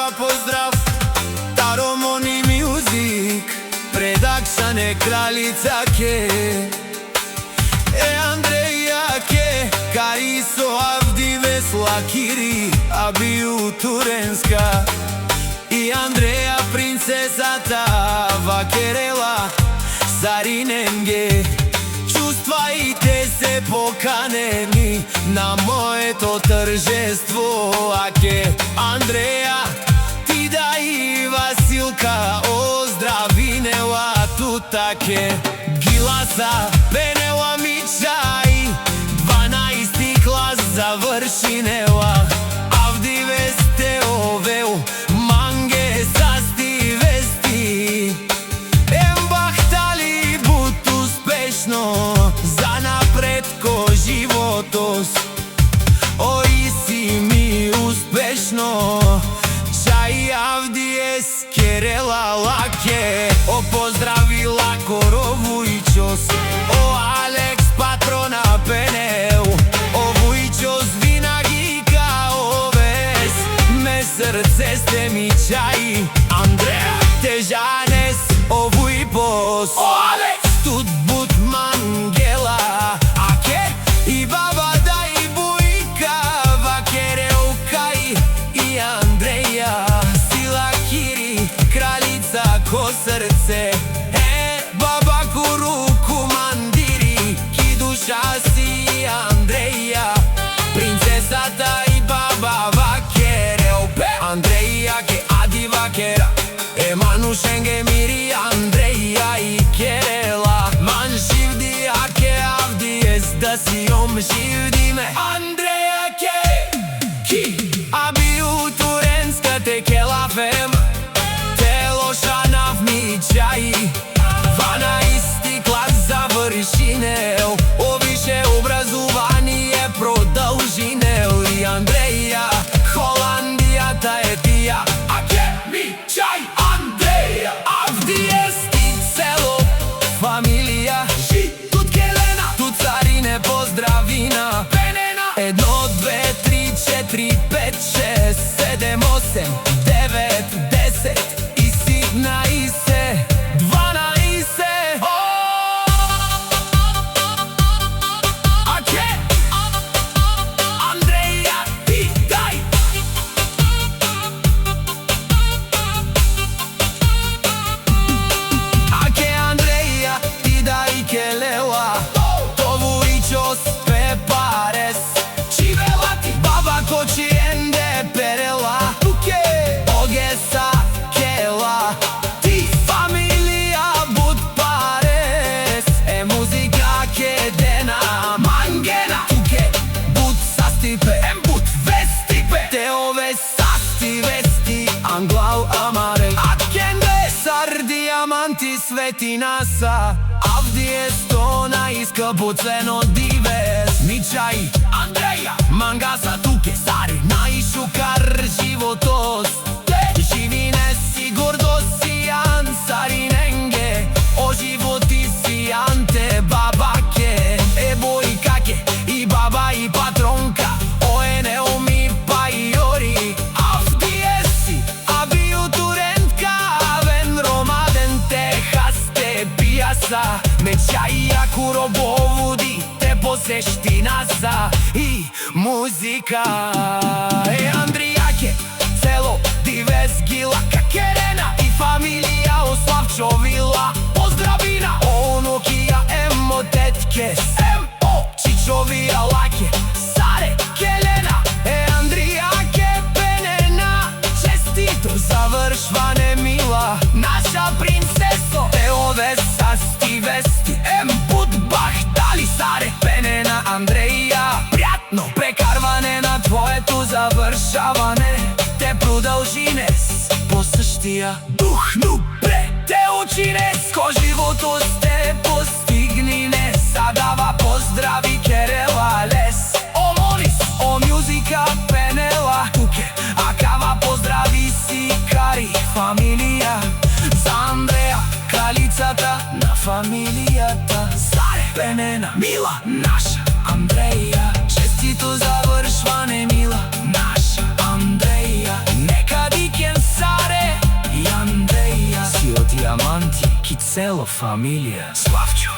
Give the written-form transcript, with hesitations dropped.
Ова поздрав, Таромони Music, Production е кралица ке. Андреја ке, Карисо Авди Весла Кири, Абиу Туренска. И Андреја принцесата Вакерела Сариненге. Чувствајте се поканени на моето торжество. Аке Андреја, ти да и Василка, оздравинела тутаке. Гиласа, Пенела Мичај, 12 клас завршинела. Авди Весте овел, манге састи вести. Бахтали бут успешно, за напред ко животос. Ои си ми успешно, чај Авди ескерела лаке. О поздравила Коровујчос, о Алекс патрона Пенел. О Вујчос винаги као вес, ме срце сте ми чај. Андреја те жанес, о Вујпос, о Алекс тут бут мангела. Аке и баба да и Бујка, Вакерел кај и Андреја. Сила Кири, кралица ко срце. Баба Куру командири, ки душа си Андреја. Принцесата и баба Вакерел. Андреја ке Ади Вакера, Манушенге Мири Андреја и Керела. Ман живди аке Авди ес да си ом живдиме. Андреја ке ки Абиу Туренска те келафем. Телошанав ми чај, 12 клас завршинел. О више образование продолжинел. И Андреја, Холандијата е тија. Аке ми чај Андреја. Авди ести цело фамилија. Жи тут Келена, тут Царине поздравина. Пенена 1, 2, 3, 4, 5, 6, 7, 8, 9, 10 и 17, 12. Аке Андреја ти дај. Аке Андреја ти дај келела. Товујчос пепарес, чивела ти баба кочи енде перела. Туке огеса кела, ти фамилија бут парес. Музика ке дена мангена. Туке бут састипе, бут вестипе. Те ове састи вести, англау амаре. Аткенде сар диаманти светинаса. Авди естона иска буцено дивес. Ми чај Андреја, мангаса туке сари наишукар животос. Живине си гордосијан Сариненге. О животи си анте бабаке. Бојка ке и баба и патронка. О енео ми пајори. Авди еси, Абиу Турентка. Авен ромаден Техас те пијаса. Ме чаја Куробовуди те посешти наса. И музика Андреја ке цело дивес гила. Какерена и фамилија Ославчовила поздравина. О Нокија емо теткес, о Чичовија лаке Саре Келена. Андреја ке Пенена, честито завршване мила. Наша принцесо, те ове састи вести. Бут бахтали Саре Пенена Андреја. Пријатно прекарване на твоето завршаване. Те продолжинес по същија дух, но пре те учинес. Ко живото сте постигнине. Садава поздрави Керела лес. О Монис, о музика Пенела. Туке акава поздрави си Кари фамилија. За Андреја, кралицата на фамилијата. Саре Пенена, мила наша Андреја. Честито завршване мила наша Андреја. Нека Дикенс цело фамилија. Славчо.